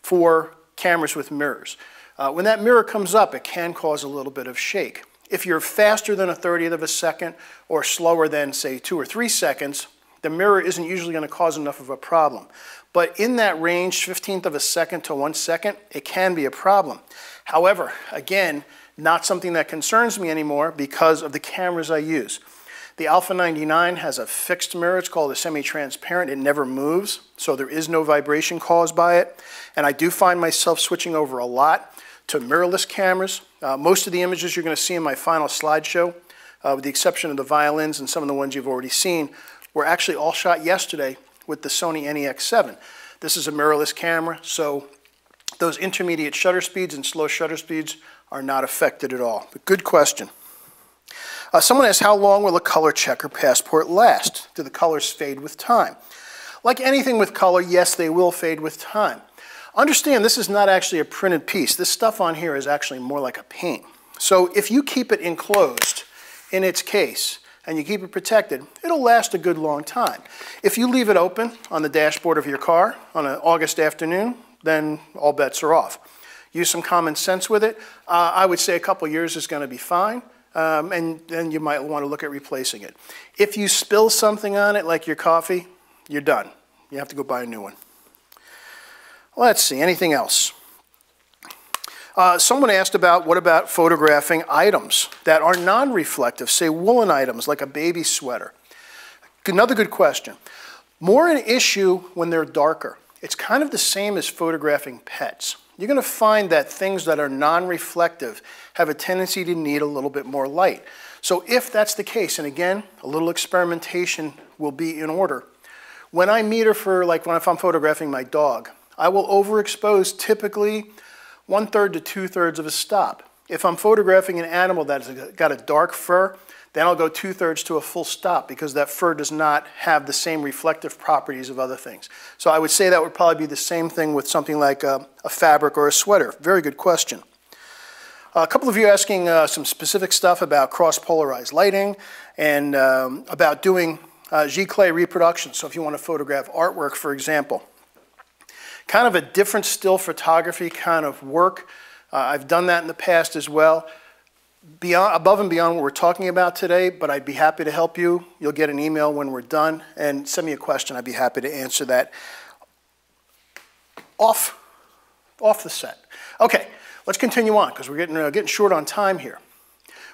for cameras with mirrors. When that mirror comes up, it can cause a little bit of shake. If you're faster than a 1/30th of a second or slower than, say, 2 or 3 seconds, the mirror isn't usually going to cause enough of a problem. But in that range, 1/15th of a second to 1 second, it can be a problem. However, again, not something that concerns me anymore because of the cameras I use. The Alpha 99 has a fixed mirror. It's called a semi-transparent. It never moves, so there is no vibration caused by it. And I do find myself switching over a lot to mirrorless cameras. Most of the images you're going to see in my final slideshow, with the exception of the violins and some of the ones you've already seen, were actually all shot yesterday with the Sony NEX7. This is a mirrorless camera, so those intermediate shutter speeds and slow shutter speeds are not affected at all. But good question. Someone asked, how long will a color checker passport last? Do the colors fade with time? Like anything with color, yes, they will fade with time. Understand, this is not actually a printed piece. This stuff on here is actually more like a paint. So if you keep it enclosed in its case and you keep it protected, it'll last a good long time. If you leave it open on the dashboard of your car on an August afternoon, then all bets are off. Use some common sense with it. I would say a couple years is going to be fine, and then you might want to look at replacing it. If you spill something on it, like your coffee, you're done. You have to go buy a new one. Let's see, anything else? Someone asked about, what about photographing items that are non-reflective, say woolen items like a baby sweater? Another good question. More an issue when they're darker. It's kind of the same as photographing pets. You're going to find that things that are non-reflective have a tendency to need a little bit more light. So if that's the case, and again, a little experimentation will be in order. When I meter for, like if I'm photographing my dog, I will overexpose typically 1/3 to 2/3 of a stop. If I'm photographing an animal that's got a dark fur, then I'll go 2/3 to a full stop because that fur does not have the same reflective properties of other things. So I would say that would probably be the same thing with something like a fabric or a sweater. Very good question. A couple of you asking some specific stuff about cross-polarized lighting and about doing Giclée reproduction. So if you want to photograph artwork, for example. Kind of a different still photography kind of work. I've done that in the past as well. Above and beyond what we're talking about today, but I'd be happy to help you. You'll get an email when we're done, and send me a question. I'd be happy to answer that off the set. Okay, let's continue on because we're getting short on time here.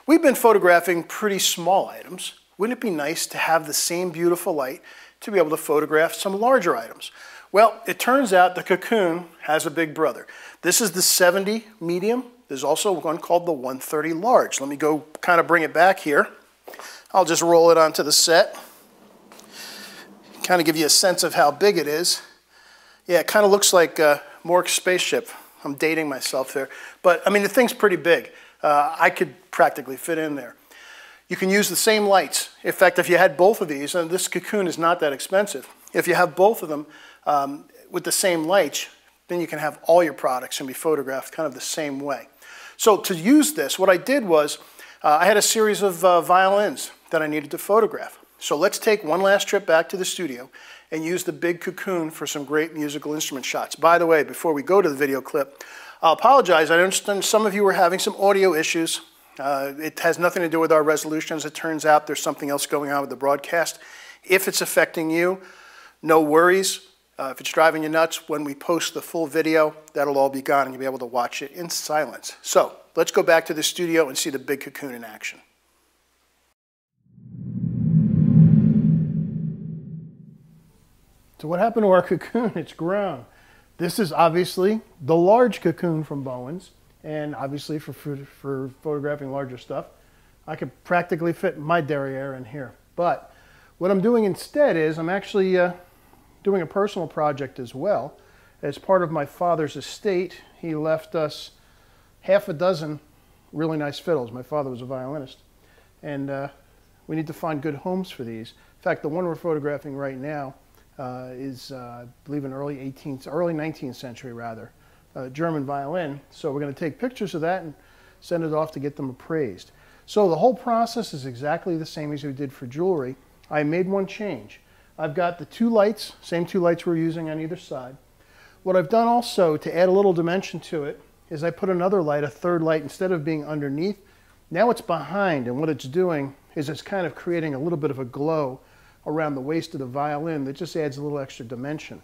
We've been photographing pretty small items. Wouldn't it be nice to have the same beautiful light to be able to photograph some larger items? Well, it turns out the Cocoon has a big brother. This is the 70 medium. There's also one called the 130 large. Let me go kind of bring it back here. I'll just roll it onto the set. Kind of give you a sense of how big it is. Yeah, it kind of looks like Mork's spaceship. I'm dating myself there. But, I mean, the thing's pretty big. I could practically fit in there. You can use the same lights. In fact, if you had both of these, and this Cocoon is not that expensive, if you have both of them with the same lights, then you can have all your products and be photographed kind of the same way. So to use this, what I did was I had a series of violins that I needed to photograph. So let's take one last trip back to the studio and use the big Cocoon for some great musical instrument shots. By the way, before we go to the video clip, I'll apologize. I understand some of you were having some audio issues. It has nothing to do with our resolution. As it turns out, there's something else going on with the broadcast. If it's affecting you, no worries. If it's driving you nuts, when we post the full video, that'll all be gone and you'll be able to watch it in silence. So let's go back to the studio and see the big Cocoon in action. So what happened to our Cocoon? It's grown. This is obviously the large Cocoon from Bowens, and obviously for photographing larger stuff, I could practically fit my derriere in here. But What I'm doing instead is I'm actually doing a personal project as well. As part of my father's estate, he left us half a dozen really nice fiddles. My father was a violinist, and we need to find good homes for these. In fact, the one we're photographing right now is, I believe, an early 19th century rather, German violin. So we're going to take pictures of that and send it off to get them appraised. So the whole process is exactly the same as we did for jewelry. I made one change. I've got the two lights, same two lights we're using on either side. What I've done also to add a little dimension to it is I put another light, a third light, instead of being underneath, now it's behind, and what it's doing is it's kind of creating a little bit of a glow around the waist of the violin that just adds a little extra dimension.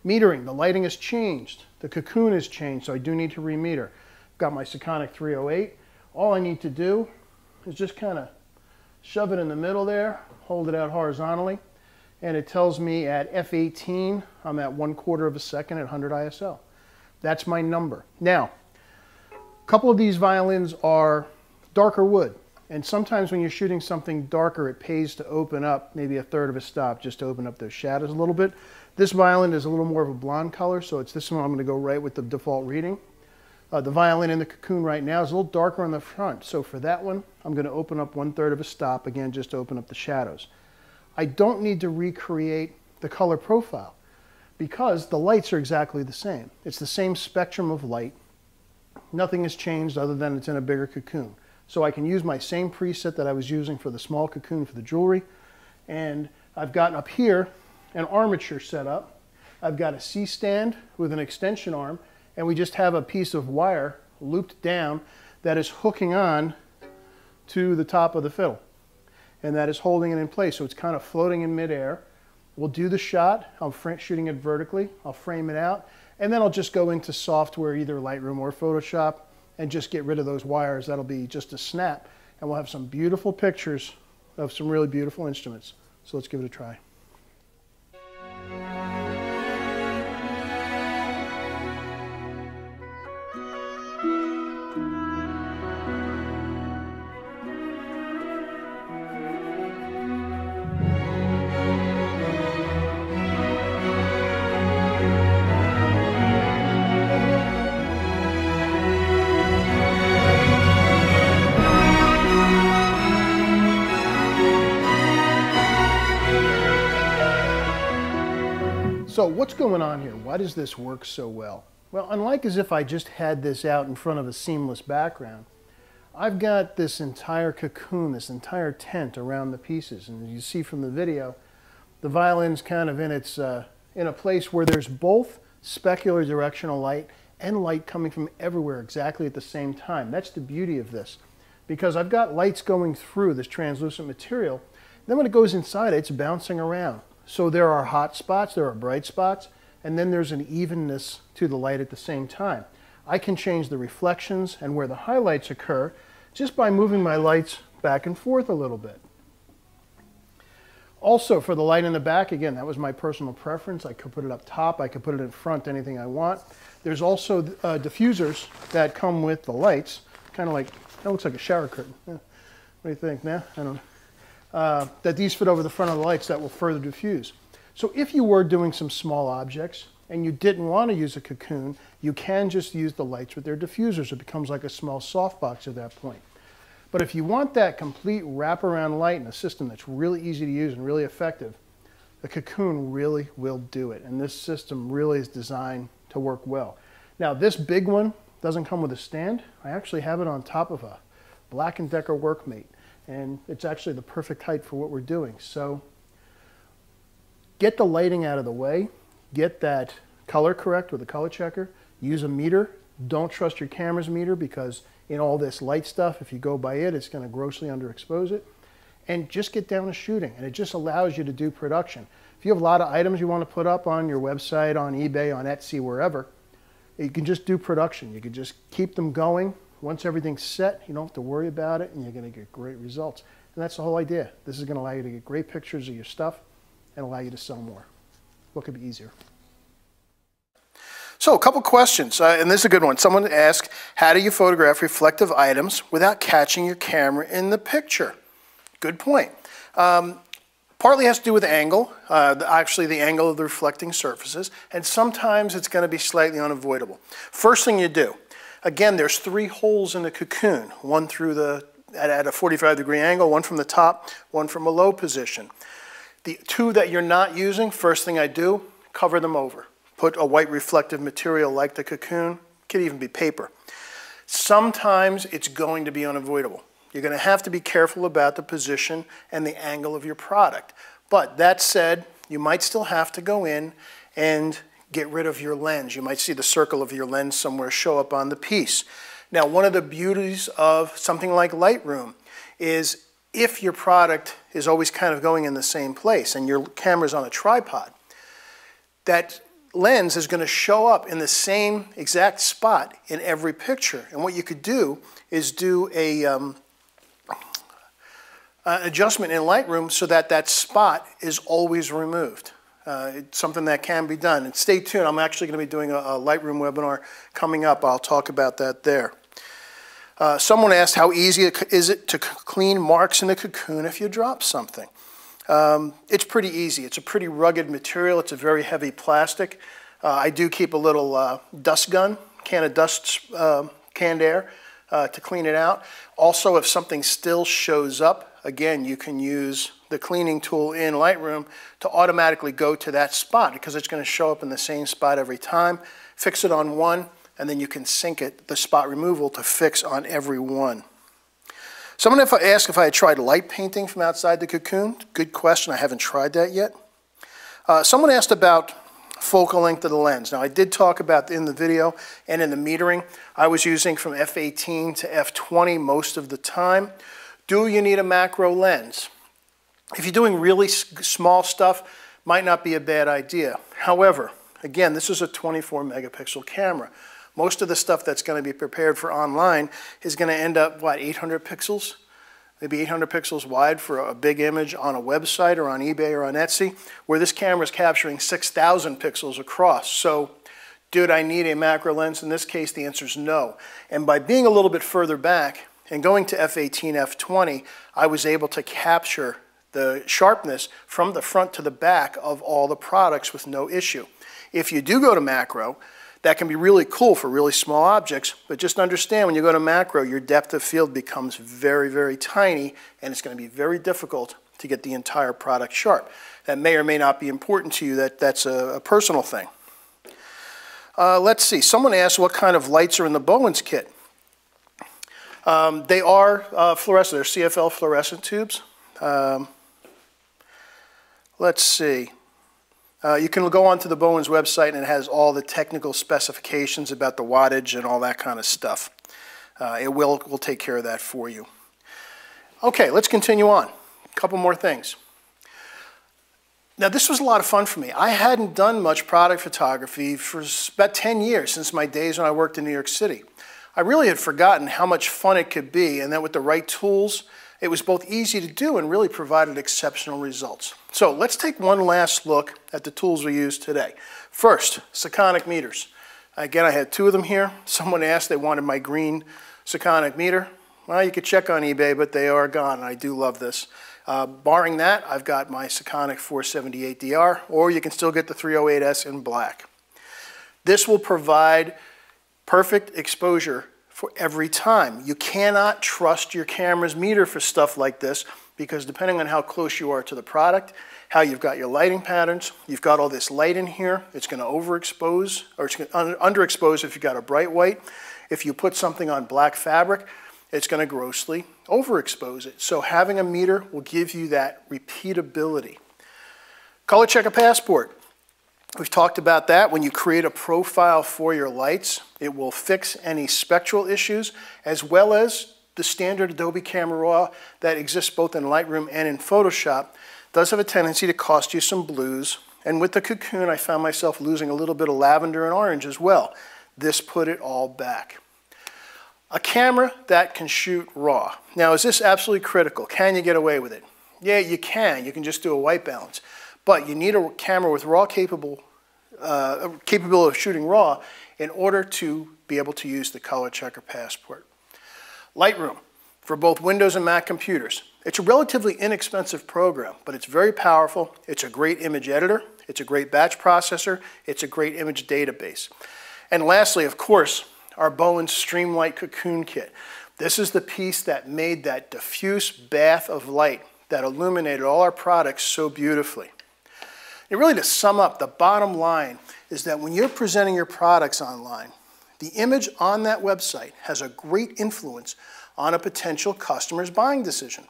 Metering, the lighting has changed. The cocoon has changed, so I do need to remeter. I've got my Sekonic 308. All I need to do is just kind of shove it in the middle there, hold it out horizontally, and it tells me at F18, I'm at 1/4 of a second at 100 ISO. That's my number. Now, a couple of these violins are darker wood, and sometimes when you're shooting something darker, it pays to open up maybe a third of a stop just to open up those shadows a little bit. This violin is a little more of a blonde color, so it's this one I'm going to go right with the default reading. The violin in the cocoon right now is a little darker on the front, so for that one, I'm going to open up 1/3 of a stop, again, just to open up the shadows. I don't need to recreate the color profile because the lights are exactly the same. It's the same spectrum of light. Nothing has changed other than it's in a bigger cocoon. So I can use my same preset that I was using for the small cocoon for the jewelry, and I've got up here an armature set up. I've got a C-stand with an extension arm, and we just have a piece of wire looped down that is hooking on to the top of the fiddle, and that is holding it in place, so it's kind of floating in midair. We'll do the shot. I'm shooting it vertically. I'll frame it out, and then I'll just go into software, either Lightroom or Photoshop, and just get rid of those wires. That'll be just a snap, and we'll have some beautiful pictures of some really beautiful instruments. So let's give it a try. So what's going on here? Why does this work so well? Well, unlike as if I just had this out in front of a seamless background, I've got this entire cocoon, this entire tent around the pieces. And as you see from the video, the violin's kind of in its in a place where there's both specular directional light and light coming from everywhere exactly at the same time. That's the beauty of this, because I've got lights going through this translucent material. Then when it goes inside, it's bouncing around. So there are hot spots, there are bright spots, and then there's an evenness to the light at the same time. I can change the reflections and where the highlights occur just by moving my lights back and forth a little bit. Also, for the light in the back, again, that was my personal preference. I could put it up top, I could put it in front, anything I want. There's also diffusers that come with the lights, kind of like, that looks like a shower curtain. Yeah. What do you think now? I don't know. That these fit over the front of the lights that will further diffuse. So if you were doing some small objects and you didn't want to use a cocoon, you can just use the lights with their diffusers. It becomes like a small softbox at that point. But if you want that complete wraparound light in a system that's really easy to use and really effective, the cocoon really will do it. And this system really is designed to work well. Now, this big one doesn't come with a stand. I actually have it on top of a Black & Decker Workmate. And it's actually the perfect height for what we're doing. So get the lighting out of the way, get that color correct with a color checker, use a meter. Don't trust your camera's meter because in all this light stuff, if you go by it, it's going to grossly underexpose it. And just get down to shooting, and it just allows you to do production. If you have a lot of items you want to put up on your website, on eBay, on Etsy, wherever, you can just do production. You can just keep them going. Once everything's set, you don't have to worry about it, and you're going to get great results. And that's the whole idea. This is going to allow you to get great pictures of your stuff and allow you to sell more. What could be easier? So a couple questions, and this is a good one. Someone asked, how do you photograph reflective items without catching your camera in the picture? Good point. Partly has to do with angle, actually the angle of the reflecting surfaces, and sometimes it's going to be slightly unavoidable. First thing you do, again, there's 3 holes in the cocoon, one through at a 45-degree angle, one from the top, one from a low position. The 2 that you're not using, first thing I do, cover them over. Put a white reflective material like the cocoon, could even be paper. Sometimes it's going to be unavoidable. You're going to have to be careful about the position and the angle of your product. But that said, you might still have to go in and get rid of your lens. You might see the circle of your lens somewhere show up on the piece. Now, one of the beauties of something like Lightroom is if your product is always kind of going in the same place and your camera's on a tripod, that lens is going to show up in the same exact spot in every picture. And what you could do is do an adjustment in Lightroom so that that spot is always removed. It's something that can be done. And stay tuned, I'm actually going to be doing a Lightroom webinar coming up. I'll talk about that there. Someone asked how easy is it to clean marks in the cocoon if you drop something. It's pretty easy. It's a pretty rugged material. It's a very heavy plastic. I do keep a little dust gun, can of dust, canned air to clean it out. Also, if something still shows up, again, you can use the cleaning tool in Lightroom to automatically go to that spot because it's going to show up in the same spot every time. Fix it on one, and then you can sync it, the spot removal, to fix on every one. Someone asked if I had tried light painting from outside the cocoon. Good question. I haven't tried that yet. Someone asked about focal length of the lens. Now, I did talk about in the video and in the metering. I was using from f/18 to f/20 most of the time. Do you need a macro lens? If you're doing really small stuff, might not be a bad idea. However, again, this is a 24 megapixel camera. Most of the stuff that's going to be prepared for online is going to end up, what, 800 pixels? Maybe 800 pixels wide for a big image on a website or on eBay or on Etsy, where this camera is capturing 6,000 pixels across. So, did I need a macro lens? In this case, the answer is no. And by being a little bit further back and going to f/18, f/20, I was able to capture the sharpness from the front to the back of all the products with no issue. If you do go to macro, that can be really cool for really small objects, but just understand when you go to macro, your depth of field becomes very, very tiny, and it's going to be very difficult to get the entire product sharp. That may or may not be important to you. That's a personal thing. Let's see. Someone asked what kind of lights are in the Bowens kit. They are fluorescent. They're CFL fluorescent tubes. Let's see. You can go onto the Bowens website and it has all the technical specifications about the wattage and all that kind of stuff. It will take care of that for you. Okay, let's continue on. A couple more things. Now, this was a lot of fun for me. I hadn't done much product photography for about 10 years, since my days when I worked in New York City. I really had forgotten how much fun it could be, and that with the right tools, it was both easy to do and really provided exceptional results. So let's take one last look at the tools we use today. First, Sekonic meters. Again, I had 2 of them here. Someone asked they wanted my green Sekonic meter. Well, you could check on eBay, but they are gone, and I do love this. Barring that, I've got my Sekonic 478DR, or you can still get the 308S in black. This will provide perfect exposure for every time. You cannot trust your camera's meter for stuff like this because depending on how close you are to the product, how you've got your lighting patterns, you've got all this light in here, it's going to overexpose, or it's going to underexpose if you've got a bright white. If you put something on black fabric, it's going to grossly overexpose it. So having a meter will give you that repeatability. Color Checker Passport. We've talked about that. When you create a profile for your lights, it will fix any spectral issues as well as the standard Adobe Camera Raw that exists both in Lightroom and in Photoshop. Does have a tendency to cost you some blues. And with the cocoon, I found myself losing a little bit of lavender and orange as well. This put it all back. A camera that can shoot RAW. Now, is this absolutely critical? Can you get away with it? Yeah, you can. You can just do a white balance. But you need a camera with RAW capability of shooting RAW in order to be able to use the Color Checker Passport. Lightroom. for both Windows and Mac computers. It's a relatively inexpensive program, but it's very powerful. It's a great image editor. It's a great batch processor. It's a great image database. And lastly, of course, our Bowens Streamlight Cocoon Kit. This is the piece that made that diffuse bath of light that illuminated all our products so beautifully. And really, to sum up, the bottom line is that when you're presenting your products online, the image on that website has a great influence on a potential customer's buying decision.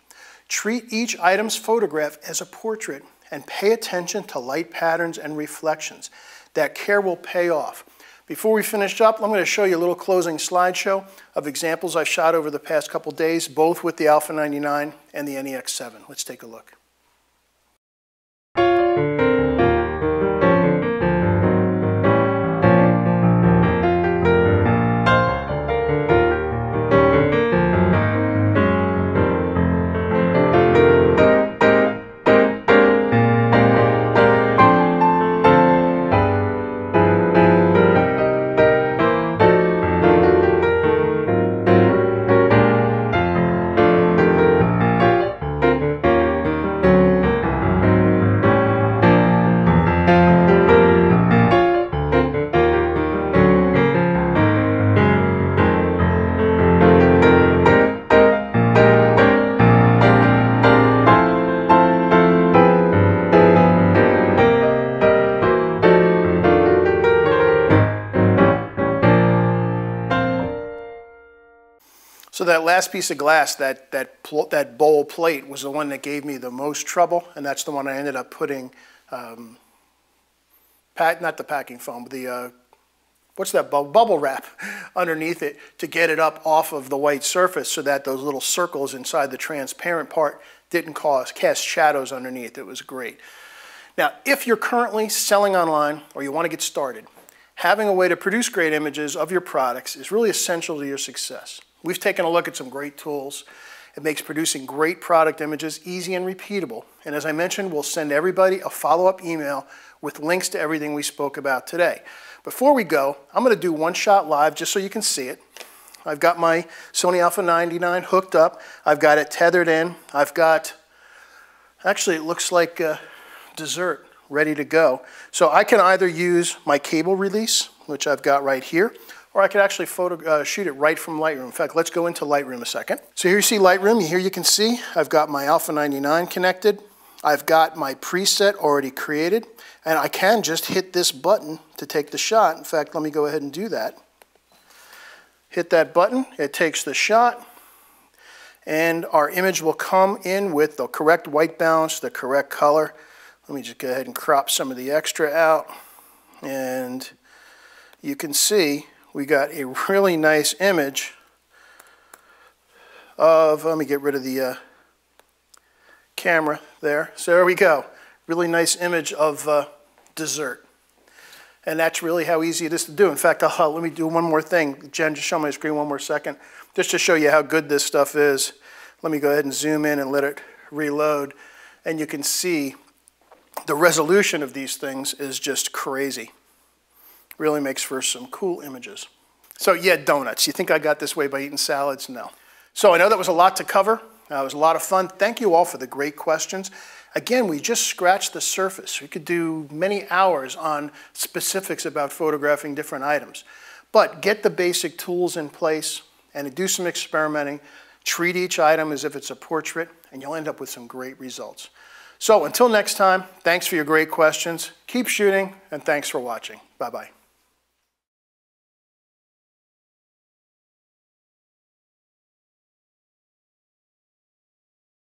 Treat each item's photograph as a portrait and pay attention to light patterns and reflections. That care will pay off. Before we finish up, I'm going to show you a little closing slideshow of examples I've shot over the past couple days, both with the Alpha 99 and the NEX7. Let's take a look. So that last piece of glass, that bowl plate, was the one that gave me the most trouble, and that's the one I ended up putting, not the packing foam, but the, what's that, bubble wrap underneath it to get it up off of the white surface so that those little circles inside the transparent part didn't cast shadows underneath. It was great. Now, if you're currently selling online or you want to get started, having a way to produce great images of your products is really essential to your success. We've taken a look at some great tools. It makes producing great product images easy and repeatable. And as I mentioned, we'll send everybody a follow-up email with links to everything we spoke about today. Before we go, I'm going to do one shot live just so you can see it. I've got my Sony Alpha 99 hooked up. I've got it tethered in. I've got, actually it looks like dessert ready to go. So I can either use my cable release, which I've got right here, or I could actually shoot it right from Lightroom. In fact, let's go into Lightroom a second. So here you see Lightroom. Here you can see I've got my Alpha 99 connected. I've got my preset already created, and I can just hit this button to take the shot. In fact, let me go ahead and do that. Hit that button, it takes the shot, and our image will come in with the correct white balance, the correct color. Let me just go ahead and crop some of the extra out, and you can see we got a really nice image of, let me get rid of the camera there. So there we go. Really nice image of dessert. And that's really how easy it is to do. In fact, let me do one more thing. Jen, just show my screen one more second. Just to show you how good this stuff is. Let me go ahead and zoom in and let it reload. And you can see the resolution of these things is just crazy. Really makes for some cool images. So yeah, donuts. You think I got this way by eating salads? No. So I know that was a lot to cover. It was a lot of fun. Thank you all for the great questions. Again, we just scratched the surface. We could do many hours on specifics about photographing different items. But get the basic tools in place and do some experimenting. Treat each item as if it's a portrait, and you'll end up with some great results. So until next time, thanks for your great questions. Keep shooting, and thanks for watching. Bye-bye.